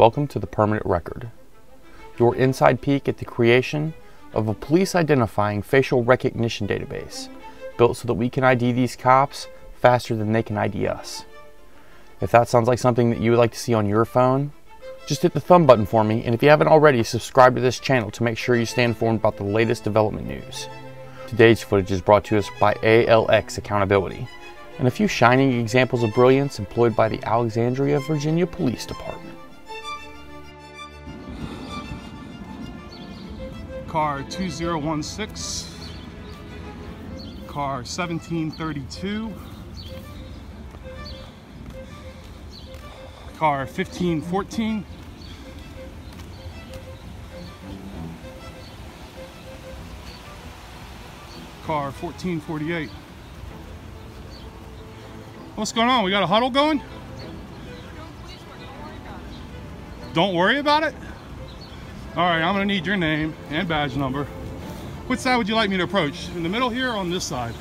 Welcome to the Permanent Record, your inside peek at the creation of a police identifying facial recognition database built so that we can ID these cops faster than they can ID us. If that sounds like something that you would like to see on your phone, just hit the thumb button for me, and if you haven't already, subscribe to this channel to make sure you stay informed about the latest development news. Today's footage is brought to us by ALX Accountability, and a few shining examples of brilliance employed by the Alexandria, Virginia Police Department. Car 2016, car 1732, car 1514, car 1448. What's going on? We got a huddle going? Don't worry about it? All right, I'm gonna need your name and badge number. Which side would you like me to approach? In the middle here or on this side?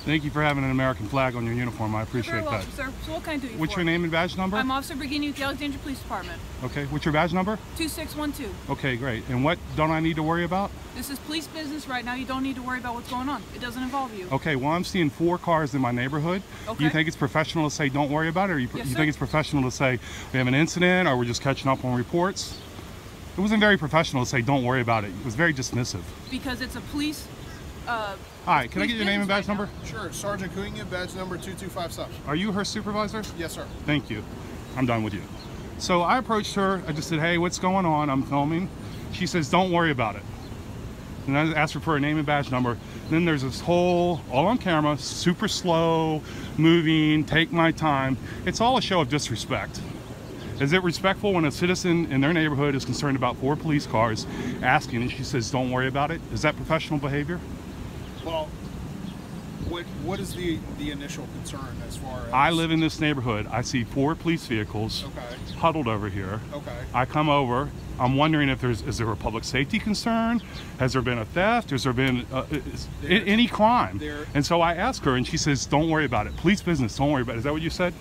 Thank you for having an American flag on your uniform. I appreciate You're very welcome, that. Sir. So what can I do you What's for? your name and badge number? I'm Officer Virginia with the Alexandria Police Department. Okay, what's your badge number? 2612. Okay, great. And what don't I need to worry about? This is police business right now. You don't need to worry about what's going on. It doesn't involve you. Okay, well, I'm seeing 4 cars in my neighborhood. Okay. Do you think it's professional to say don't worry about it? Or you Yes, think sir. it's professional to say we have an incident or we're just catching up on reports? It wasn't very professional to say don't worry about it. It was very dismissive. Because it's a police All right, can I get your name and badge number? Sure, Sergeant Cunha, badge number 2257. Are you her supervisor? Yes, sir. Thank you. I'm done with you. So I approached her. I just said, hey, what's going on? I'm filming. She says, don't worry about it. And I asked her for her name and badge number. Then there's this whole, all on camera, super slow, moving, take my time. It's all a show of disrespect. Is it respectful when a citizen in their neighborhood is concerned about 4 police cars asking and she says, don't worry about it? Is that professional behavior? Well, what is the initial concern as far as... I live in this neighborhood. I see 4 police vehicles huddled over here. Okay. I come over. I'm wondering if is there a public safety concern? Has there been a theft? Has there been any crime? And so I ask her and she says, don't worry about it. Police business, don't worry about it. Is that what you said?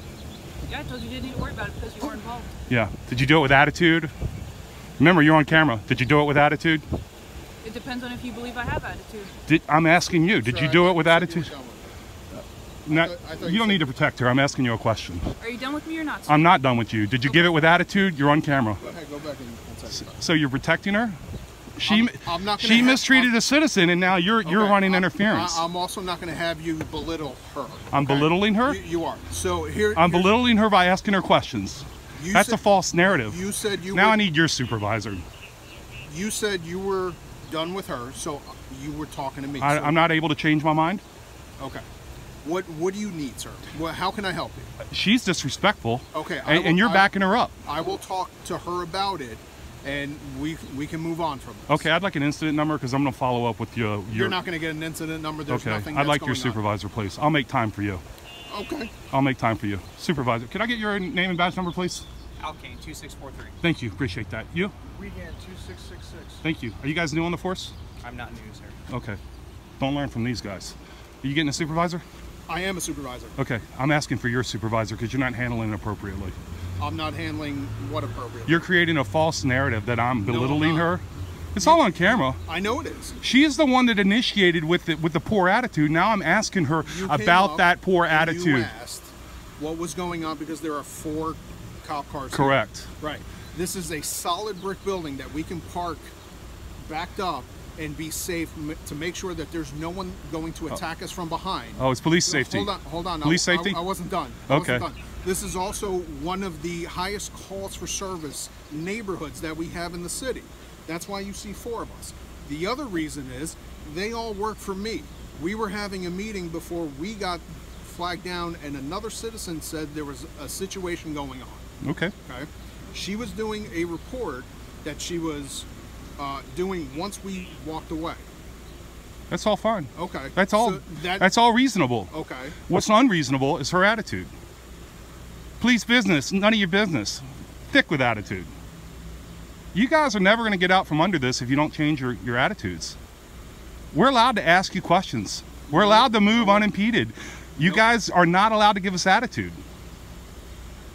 Yeah, I told you didn't need to worry about it because you were involved. Yeah. Did you do it with attitude? Remember, you're on camera. Did you do it with attitude? It depends on if you believe I have attitude. I'm asking you. Did you do it with attitude? No, I thought you don't need to protect her. I'm asking you a question. Are you done with me or not, sir? I'm not done with you. Did you give it with attitude? You're on camera. Go ahead, go back and take it. So you're protecting her? She I'm mistreated a citizen, and now you're running interference. I'm also not going to have you belittle her. I'm belittling her? You are. So here... I'm belittling her by asking her questions. That's a false narrative. You said you Now I need your supervisor. You said you were done with her, so you were talking to me. I'm not able to change my mind? Okay. What do you need, sir? How can I help you? She's disrespectful. Okay. And you're backing her up. I will talk to her about it, and we can move on from this. Okay, I'd like an incident number because I'm going to follow up with you. You're not going to get an incident number. There's nothing I'd that's like your going on. supervisor, please. I'll make time for you. Okay. I'll make time for you. Supervisor, can I get your name and badge number, please? Alkane 2643. Thank you. Appreciate that. You? Weekend 2666. Thank you. Are you guys new on the force? I'm not new, sir. Okay. Don't learn from these guys. Are you getting a supervisor? I am a supervisor. Okay. I'm asking for your supervisor because you're not handling it appropriately. I'm not handling what appropriately. You're creating a false narrative that I'm belittling her. It's all on camera. I know it is. She is the one that initiated with the poor attitude. Now I'm asking her about that poor attitude. You asked what was going on because there are 4 cop cars. Correct. Here. Right. This is a solid brick building that we can park backed up and be safe to make sure that there's no one going to attack us from behind. Oh, it's police safety. Hold on. Police safety? I wasn't done. Okay. This is also one of the highest calls for service neighborhoods that we have in the city. That's why you see 4 of us. The other reason is they all work for me. We were having a meeting before we got flagged down, and another citizen said there was a situation going on. Okay. Okay. She was doing a report that she was doing once we walked away. That's all fine. Okay. That's all. So that's all reasonable. Okay. What's unreasonable is her attitude. Police business, none of your business. Thick with attitude. You guys are never going to get out from under this if you don't change your attitudes. We're allowed to ask you questions. We're allowed to move unimpeded. You guys are not allowed to give us attitude.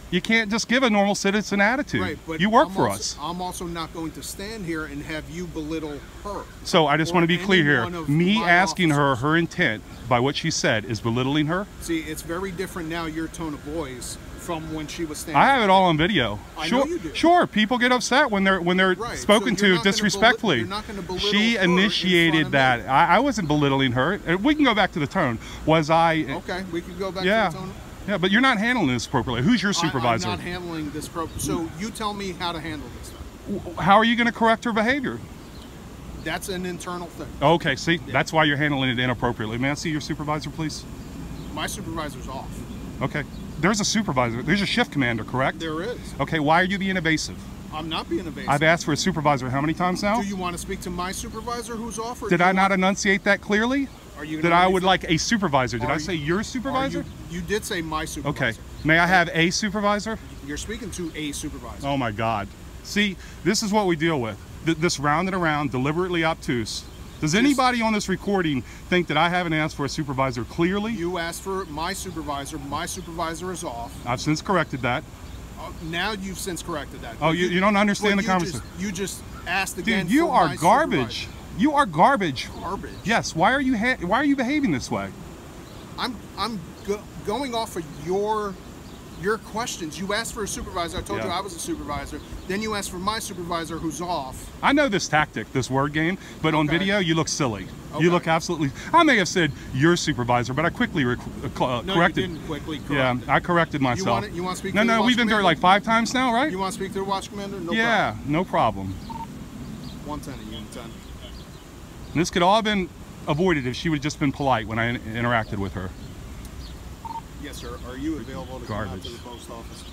You can't just give a normal citizen attitude. Right, but you work for us. I'm also not going to stand here and have you belittle her. So I just want to be clear here. Me asking officers. her intent by what she said is belittling her. See, it's very different now, your tone of voice, from when she was standing. I have it all on video. I Sure, know you do. sure. People get upset when they're Right, spoken so you're to not gonna disrespectfully. you're not gonna belittle She her in initiated front that. of me. I wasn't belittling her. We can go back to the tone. Was I? Okay, we can go back Yeah. to the tone. Yeah, but you're not handling this appropriately. Who's your supervisor? I'm not handling this so you tell me how to handle this thing. How are you going to correct her behavior? That's an internal thing. Okay, see, that's why you're handling it inappropriately. May I see your supervisor, please? My supervisor's off. Okay. There's a supervisor. There's a shift commander, correct? There is. Okay, why are you being evasive? I'm not being evasive. I've asked for a supervisor how many times now? Do you want to speak to my supervisor who's off? Or Did I not enunciate that clearly? Are you That I would like a supervisor. Did I say your supervisor? You did say my supervisor. Okay. May I have a supervisor? You're speaking to a supervisor. Oh my God. See, this is what we deal with. This round and around, deliberately obtuse. Does anybody on this recording think that I haven't asked for a supervisor clearly? You asked for my supervisor. My supervisor is off. I've since corrected that. Now you've since corrected that. Oh, you don't understand the Well, conversation. You just asked again. Dude, you for are my garbage. supervisor. You are garbage. Garbage. Yes. Why are you behaving this way? I'm going off of your questions. You asked for a supervisor. I told you I was a supervisor. Then you asked for my supervisor who's off. I know this tactic, this word game, but on video you look silly. Okay. You look absolutely. I may have said your supervisor, but I quickly corrected. No, you didn't quickly correct Yeah, it. I corrected myself. You want to speak No, to the no, watch we've been through it commander? like 5 times now, right? You want to speak to the watch commander? No Yeah, no problem. problem. 110 and Unit 10. And this could all have been avoided if she would have just been polite when I interacted with her. Yes, sir. Are you available to come out Garbage. to the post office?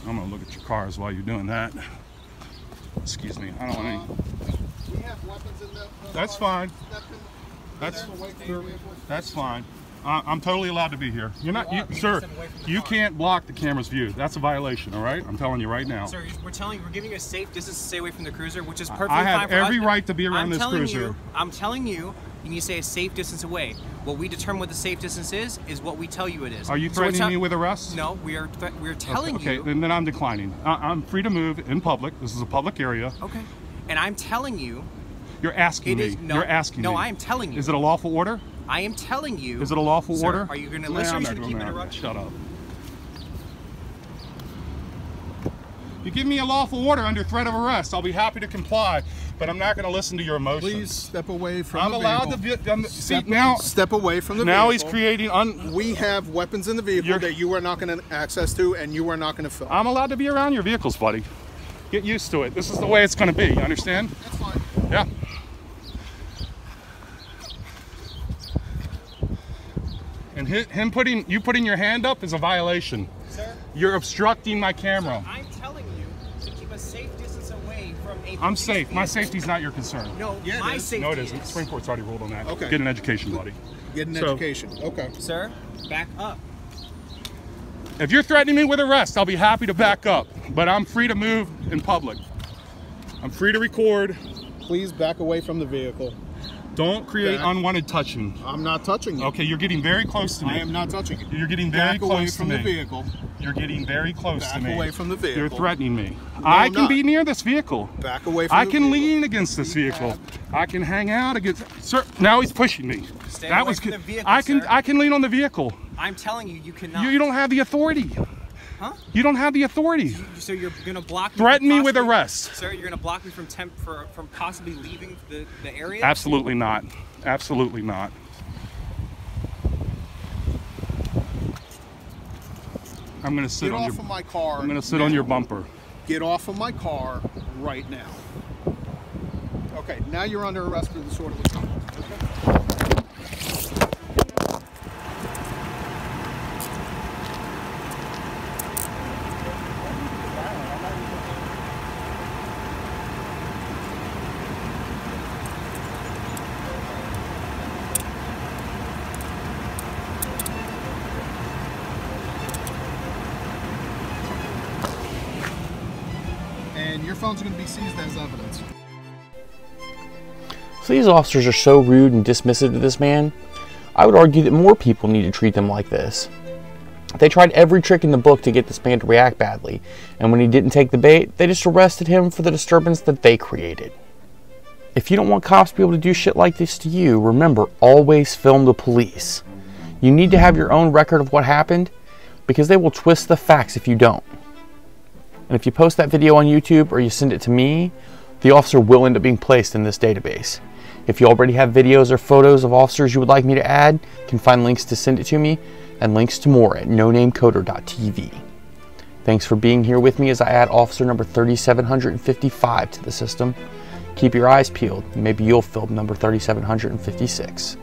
I'm gonna look at your cars while you're doing that. Excuse me, I don't want any. We have weapons in the That's fine. That's fine. I'm totally allowed to be here. You're not, sir. You can't block the camera's view. That's a violation. All right, I'm telling you right now. Sir, we're giving you a safe distance to stay away from the cruiser, which is perfectly I fine have for us. every right to be around this cruiser. I'm telling you, you need to stay a safe distance away. What we determine what the safe distance is what we tell you it is. Are you threatening me with arrest? No, we're telling you. Okay, then I'm declining. I'm free to move in public. This is a public area. Okay, and I'm telling you. You're asking me. No, You're asking me. No, I am telling you. Is it a lawful order? I am telling you. Is it a lawful sir, order? Are you going to listen or are you going to keep it interrupting? Shut up. You give me a lawful order under threat of arrest, I'll be happy to comply, but I'm not going to listen to your emotions. Please step away from I'm the allowed vehicle. to see now. Step away from the Now vehicle. he's creating We have weapons in the vehicle that you are not going to access to, and you are not going to film. I'm allowed to be around your vehicles, buddy. Get used to it. This is the way it's going to be. You understand? That's fine. Yeah. And you putting your hand up is a violation. Sir? You're obstructing my camera. Sir, I'm telling you to keep a safe distance away from a I'm safe. My safety's not your concern. No, Yeah, my it is. safety No, it isn't. is. Supreme Court's already ruled on that. Okay. Get an education, buddy. Get an So- education. Okay. Sir, back up. If you're threatening me with arrest, I'll be happy to back up. But I'm free to move in public. I'm free to record. Please back away from the vehicle. Don't create Back. unwanted touching. I'm not touching you. Okay, you're getting very close to me. I am not touching you. You're getting very Back away close to from me. the vehicle. You're getting very close to Back me. away from the vehicle. You're threatening me. No, I I'm can not. be near this vehicle. Back away from I the can vehicle. lean against this vehicle. I can hang out against. Sir, now he's pushing me. Stay that away was. from the vehicle, I can. sir. I can lean on the vehicle. I'm telling you, you cannot. You don't have the authority. Huh? You don't have the authority. So you're gonna block me? Threaten from me with possibly- arrest. Sir, you're gonna block me from from possibly leaving the area? Absolutely not. Absolutely not. I'm gonna sit Get on off your. of my car. I'm gonna sit on your bumper. Get off of my car right now. Okay, now you're under arrest for disorderly conduct. Okay. And your phone's going to be seized as evidence. So these officers are so rude and dismissive to this man. I would argue that more people need to treat them like this. They tried every trick in the book to get this man to react badly, and when he didn't take the bait, they just arrested him for the disturbance that they created. If you don't want cops to be able to do shit like this to you, remember, always film the police. You need to have your own record of what happened, because they will twist the facts if you don't. And if you post that video on YouTube or you send it to me, the officer will end up being placed in this database. If you already have videos or photos of officers you would like me to add, you can find links to send it to me and links to more at nonamecoder.tv. Thanks for being here with me as I add officer number 3755 to the system. Keep your eyes peeled, maybe you'll film number 3756.